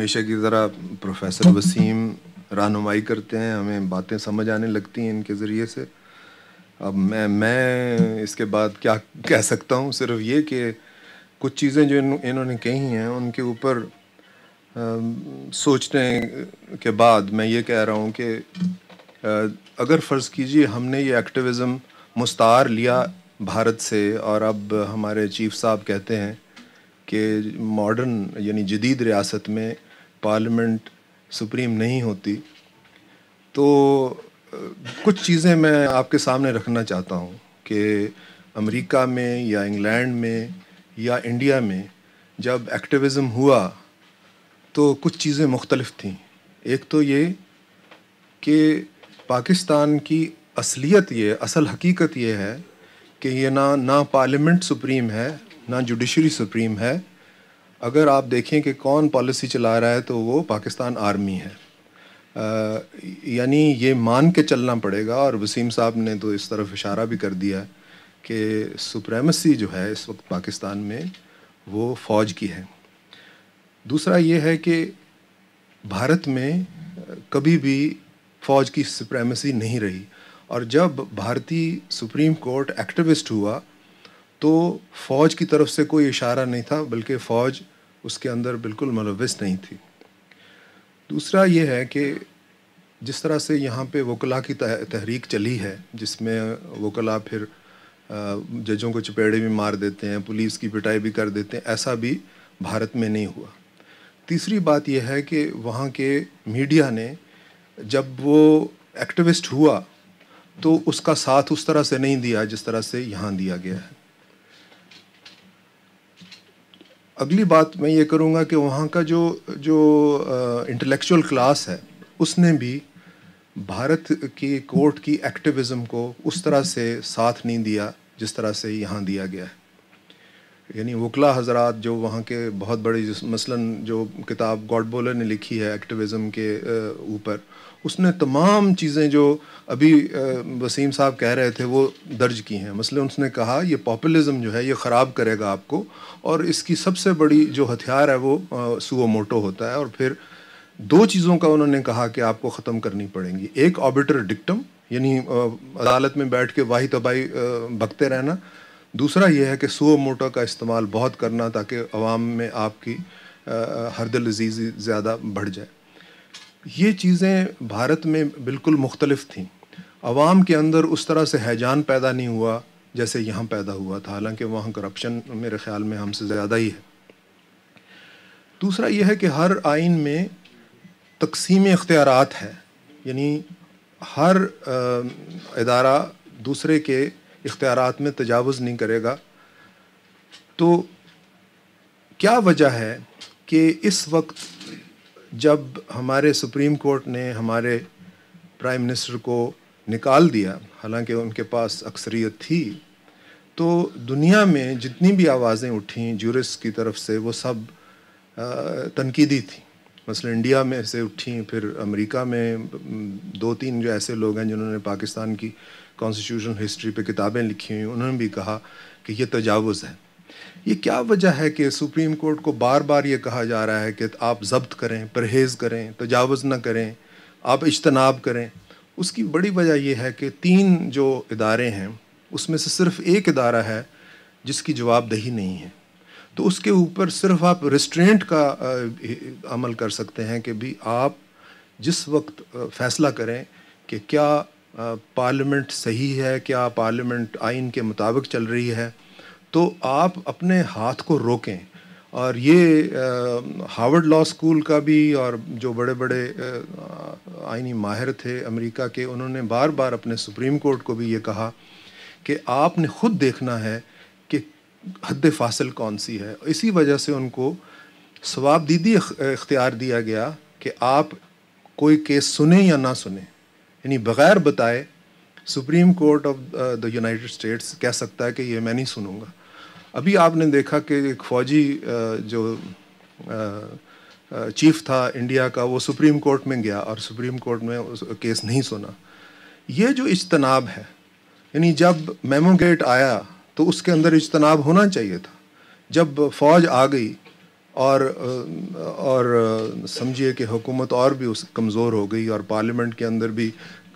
ہمیشہ کی طرح پروفیسر وسیم رہنمائی کرتے ہیں، ہمیں باتیں سمجھ آنے لگتی ہیں ان کے ذریعے سے. اب میں اس کے بعد کیا کہہ سکتا ہوں، صرف یہ کہ کچھ چیزیں جو انہوں نے کہی ہیں ان کے اوپر سوچنے کے بعد میں یہ کہہ رہا ہوں کہ اگر فرض کیجئے ہم نے یہ ایکٹیویزم مستعار لیا بھارت سے، اور اب ہمارے چیف صاحب کہتے ہیں کہ ماڈرن یعنی جدید ریاست میں پارلیمنٹ سپریم نہیں ہوتی، تو کچھ چیزیں میں آپ کے سامنے رکھنا چاہتا ہوں کہ امریکہ میں یا انگلینڈ میں یا انڈیا میں جب ایکٹیویزم ہوا تو کچھ چیزیں مختلف تھیں. ایک تو یہ کہ پاکستان کی اصل حقیقت یہ ہے کہ یہ نہ پارلیمنٹ سپریم ہے نہ جوڈیشری سپریم ہے. اگر آپ دیکھیں کہ کون پالیسی چلا رہا ہے تو وہ پاکستان آرمی ہے. یعنی یہ مان کے چلنا پڑے گا، اور وسیم صاحب نے تو اس طرف اشارہ بھی کر دیا کہ سپریمیسی جو ہے اس وقت پاکستان میں وہ فوج کی ہے. دوسرا یہ ہے کہ بھارت میں کبھی بھی فوج کی سپریمیسی نہیں رہی، اور جب بھارتی سپریم کورٹ ایکٹیوسٹ ہوا تو فوج کی طرف سے کوئی اشارہ نہیں تھا، بلکہ فوج اس کے اندر بالکل ملوث نہیں تھی. دوسرا یہ ہے کہ جس طرح سے یہاں پہ وکلاء کی تحریک چلی ہے، جس میں وکلاء پھر ججوں کو چپیڑے بھی مار دیتے ہیں، پولیس کی پٹائی بھی کر دیتے ہیں، ایسا بھی بھارت میں نہیں ہوا. تیسری بات یہ ہے کہ وہاں کے میڈیا نے جب وہ ایکٹیوسٹ ہوا تو اس کا ساتھ اس طرح سے نہیں دیا جس طرح سے یہاں دیا گیا ہے. اگلی بات میں یہ کروں گا کہ وہاں کا جو انٹلیکچوئل کلاس ہے اس نے بھی بھارت کی کورٹ کی ایکٹیویزم کو اس طرح سے ساتھ نہیں دیا جس طرح سے یہاں دیا گیا ہے. یعنی وکلا حضرات جو وہاں کے بہت بڑی، مثلاً جو کتاب گاڈ بولر نے لکھی ہے ایکٹیویزم کے اوپر، اس نے تمام چیزیں جو ابھی وسیم صاحب کہہ رہے تھے وہ درج کی ہیں. مثلاً اس نے کہا یہ پاپولزم جو ہے یہ خراب کرے گا آپ کو، اور اس کی سب سے بڑی جو ہتھیار ہے وہ سو موٹو ہوتا ہے. اور پھر دو چیزوں کا انہوں نے کہا کہ آپ کو ختم کرنی پڑیں گی. ایک آربیٹر ڈکٹم، یعنی عدالت میں بیٹھ کے واہی تباہی بکتے رہنا. دوسرا یہ ہے کہ سو موٹو کا استعمال بہت کرنا تاکہ عوام میں آپ کی ہردل عزیزی زیادہ بڑھ جائے. یہ چیزیں بھارت میں بالکل مختلف تھیں. عوام کے اندر اس طرح سے ہیجان پیدا نہیں ہوا جیسے یہاں پیدا ہوا تھا، حالانکہ وہاں کرپشن میرے خیال میں ہم سے زیادہ ہی ہے. دوسرا یہ ہے کہ ہر آئین میں تقسیم اختیارات ہے، یعنی ہر ادارہ دوسرے کے اختیارات میں تجاوز نہیں کرے گا. تو کیا وجہ ہے کہ اس وقت جب ہمارے سپریم کورٹ نے ہمارے پرائم منسٹر کو نکال دیا، حالانکہ ان کے پاس اکثریت تھی، تو دنیا میں جتنی بھی آوازیں اٹھیں جورسٹ کی طرف سے وہ سب تنقیدی تھیں. مثلا انڈیا میں سے اٹھیں، پھر امریکہ میں دو تین جو ایسے لوگ ہیں جنہوں نے پاکستان کی کانسٹیٹیوشن ہسٹری پہ کتابیں لکھی ہوئی، انہوں نے بھی کہا کہ یہ تجاوز ہے. یہ کیا وجہ ہے کہ سپریم کورٹ کو بار بار یہ کہا جا رہا ہے کہ آپ ضبط کریں، پرہیز کریں، تجاوز نہ کریں، آپ اجتناب کریں؟ اس کی بڑی وجہ یہ ہے کہ تین جو ادارے ہیں اس میں سے صرف ایک ادارہ ہے جس کی جواب دہی نہیں ہے. تو اس کے اوپر صرف آپ ریسٹرینٹ کا عمل کر سکتے ہیں کہ بھی آپ جس وقت فیصلہ کریں کہ کیا پارلیمنٹ صحیح ہے، کیا پارلیمنٹ آئین کے مطابق چل رہی ہے، تو آپ اپنے ہاتھ کو روکیں. اور یہ ہارورڈ لاء اسکول کا بھی، اور جو بڑے بڑے آئینی ماہر تھے امریکہ کے، انہوں نے بار بار اپنے سپریم کورٹ کو بھی یہ کہا کہ آپ نے خود دیکھنا ہے کہ حد فاصل کون سی ہے. اسی وجہ سے ان کو ثواب دیدی اختیار دیا گیا کہ آپ کوئی کیس سنیں یا نہ سنیں، یعنی بغیر بتائے supreme court of the United States کہہ سکتا ہے کہ یہ میں نہیں سنوں گا. ابھی آپ نے دیکھا کہ ایک فوجی جو چیف تھا انڈیا کا، وہ سپریم کورٹ میں گیا اور سپریم کورٹ میں اس کیس نہیں سنا. یہ جو اجتناب ہے، یعنی جب میمو گیٹ آیا تو اس کے اندر اجتناب ہونا چاہیے تھا. جب فوج آ گئی اور سمجھیے کہ حکومت اور بھی کمزور ہو گئی اور پارلیمنٹ کے اندر بھی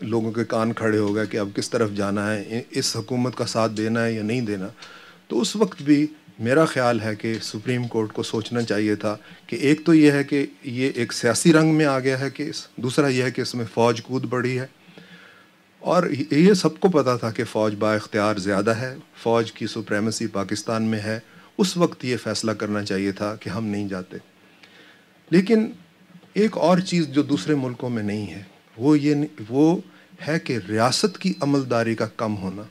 لوگوں کے کان کھڑے ہو گئے کہ اب کس طرف جانا ہے، اس حکومت کا ساتھ دینا ہے یا نہیں دینا. تو اس وقت بھی میرا خیال ہے کہ سپریم کورٹ کو سوچنا چاہیے تھا کہ ایک تو یہ ہے کہ یہ ایک سیاسی رنگ میں آ گیا ہے کیس، دوسرا یہ ہے کہ اس میں فوج کود بڑھی ہے، اور یہ سب کو پتا تھا کہ فوج با اختیار زیادہ ہے، فوج کی سپریمیسی پاکستان میں ہے. اس وقت یہ فیصلہ کرنا چاہیے تھا کہ ہم نہیں جاتے. لیکن ایک اور چیز جو دوسرے ملکوں میں نہیں ہے وہ ہے کہ ریاست کی عملداری کا کم ہونا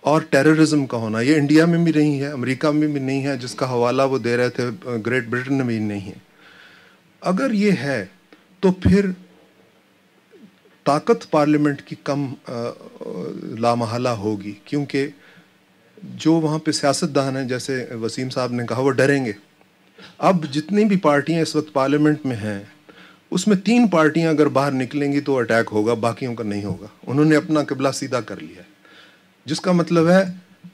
اور ٹیررزم کا ہونا. یہ انڈیا میں بھی نہیں ہے، امریکہ میں بھی نہیں ہے، جس کا حوالہ وہ دے رہے تھے گریٹ برٹن میں بھی نہیں ہے. اگر یہ ہے تو پھر طاقت پارلیمنٹ کی کم لامحالہ ہوگی، کیونکہ جو وہاں پہ سیاستدان ہیں جیسے وسیم صاحب نے کہا وہ ڈریں گے. اب جتنی بھی پارٹیاں اس وقت پارلیمنٹ میں ہیں اس میں 3 پارٹیاں اگر باہر نکلیں گی تو اٹیک ہوگا، باقیوں کا نہیں ہوگا. انہوں نے اپنا قبلہ سیدھا کر لیا ہے، جس کا مطلب ہے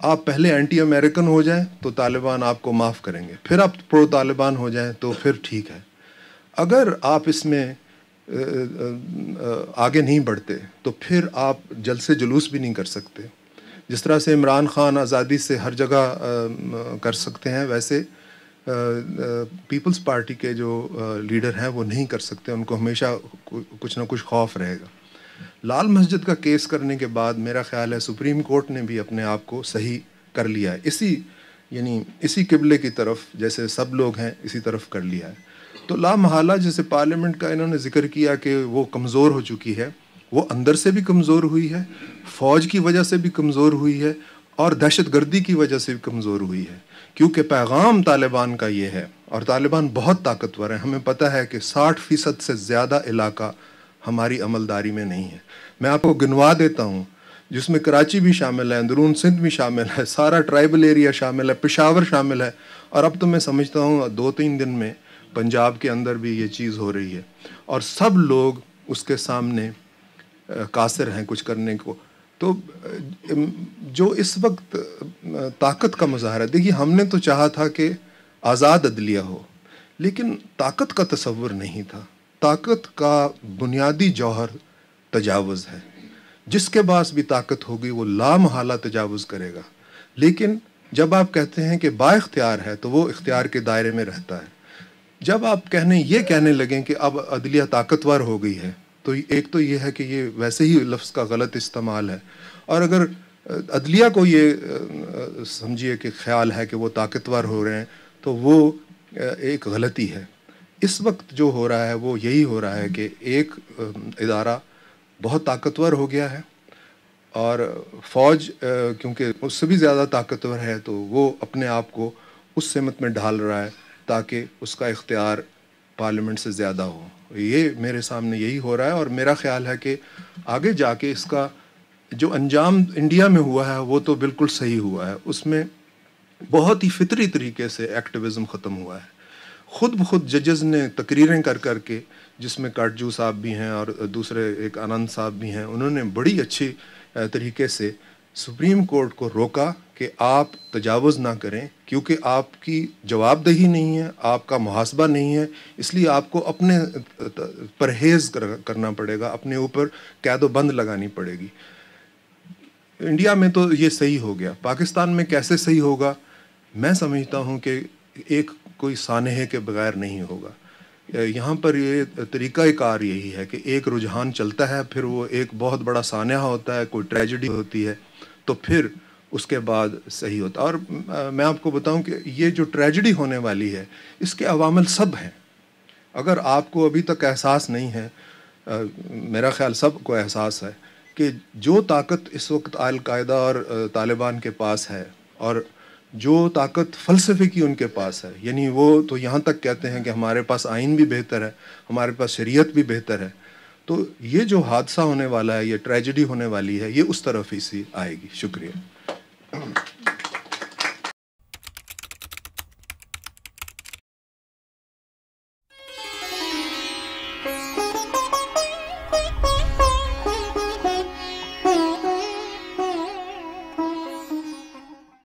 آپ پہلے اینٹی امریکن ہو جائیں تو طالبان آپ کو معاف کریں گے، پھر آپ پرو طالبان ہو جائیں تو پھر ٹھیک ہے. اگر آپ اس میں آگے نہیں بڑھتے تو پھر آپ جلد سے جلوس بھی نہیں کر سکتے. جس طرح سے عمران خان آزادی سے ہر جگہ کر سکتے ہیں، ویسے پیپلز پارٹی کے جو لیڈر ہیں وہ نہیں کر سکتے. ان کو ہمیشہ کچھ نہ کچھ خوف رہے گا. لال مسجد کا کیس کرنے کے بعد میرا خیال ہے سپریم کورٹ نے بھی اپنے آپ کو صحیح کر لیا ہے، اسی قبلے کی طرف جیسے سب لوگ ہیں اسی طرف کر لیا ہے. تو لامحالہ جیسے پارلیمنٹ کا انہوں نے ذکر کیا کہ وہ کمزور ہو چکی ہے، وہ اندر سے بھی کمزور ہوئی ہے، فوج کی وجہ سے بھی کمزور ہوئی ہے، اور دہشت گردی کی وجہ سے بھی کمزور ہوئی ہے. کیونکہ پیغام طالبان کا یہ ہے، اور طالبان بہت طاقتور ہیں، ہمیں پتہ ہے کہ 60% سے زیادہ علاقہ ہماری عملداری میں نہیں ہے. میں آپ کو گنوا دیتا ہوں، جس میں کراچی بھی شامل ہے، اندرون سندھ بھی شامل ہے، سارا ٹرائبل ایریا شامل ہے، پشاور شامل ہے، اور اب تو میں سمجھتا ہوں 2-3 دن میں پنجاب کے اندر بھی یہ چیز ہو رہی ہے، اور سب لوگ اس کے سامنے قاصر ہیں کچھ کرنے کو. تو جو اس وقت طاقت کا مظاہرہ، دیکھیے ہم نے تو چاہا تھا کہ آزاد عدلیہ ہو، لیکن طاقت کا تصور نہیں تھا. طاقت کا بنیادی جوہر تجاوز ہے. جس کے پاس بھی طاقت ہوگی وہ لامحالہ تجاوز کرے گا. لیکن جب آپ کہتے ہیں کہ با اختیار ہے تو وہ اختیار کے دائرے میں رہتا ہے. جب آپ یہ کہنے لگیں کہ اب عدلیہ طاقتور ہو گئی ہے، تو ایک تو یہ ہے کہ یہ ویسے ہی لفظ کا غلط استعمال ہے، اور اگر عدلیہ کو یہ سمجھیے کہ خیال ہے کہ وہ طاقتور ہو رہے ہیں تو وہ ایک غلطی ہے. اس وقت جو ہو رہا ہے وہ یہی ہو رہا ہے کہ ایک ادارہ بہت طاقتور ہو گیا ہے، اور فوج کیونکہ اس سے بھی زیادہ طاقتور ہے تو وہ اپنے آپ کو اس سمت میں ڈھال رہا ہے تاکہ اس کا اختیار پارلیمنٹ سے زیادہ ہو. یہ میرے سامنے یہی ہو رہا ہے، اور میرا خیال ہے کہ آگے جا کے اس کا جو انجام انڈیا میں ہوا ہے وہ تو بالکل صحیح ہوا ہے. اس میں بہت ہی فطری طریقے سے ایکٹیویزم ختم ہوا ہے. خود بخود ججز نے تقریریں کر کے، جس میں کاٹجو صاحب بھی ہیں اور دوسرے ایک آنند صاحب بھی ہیں، انہوں نے بڑی اچھی طریقے سے سپریم کورٹ کو روکا کہ آپ تجاوز نہ کریں، کیونکہ آپ کی جواب دہی نہیں ہے، آپ کا محاسبہ نہیں ہے، اس لیے آپ کو اپنے پرہیز کرنا پڑے گا، اپنے اوپر قید و بند لگانی پڑے گی. انڈیا میں تو یہ صحیح ہو گیا، پاکستان میں کیسے صحیح ہوگا؟ میں سمجھتا ہوں کہ ایک کوئی سانحے کے بغیر نہیں ہوگا. یہاں پر یہ طریقہ کار یہی ہے کہ ایک رجحان چلتا ہے، پھر وہ ایک بہت بڑا سانحہ ہوتا ہے، کوئی ٹریجڈی ہوتی ہے، تو پھر اس کے بعد صحیح ہوتا ہے. اور میں آپ کو بتاؤں کہ یہ جو ٹریجڈی ہونے والی ہے اس کے عوامل سب ہیں. اگر آپ کو ابھی تک احساس نہیں ہے، میرا خیال سب کو احساس ہے کہ جو طاقت اس وقت القاعدہ اور طالبان کے پاس ہے، اور جو طاقت فلسفے کی ان کے پاس ہے، یعنی وہ تو یہاں تک کہتے ہیں کہ ہمارے پاس آئین بھی بہتر ہے، ہمارے پاس شریعت بھی بہتر ہے. تو یہ جو حادثہ ہونے والا ہے، یہ ٹریجڈی ہونے والی ہے، یہ اس طرف ہی سے آئے گی. شکریہ.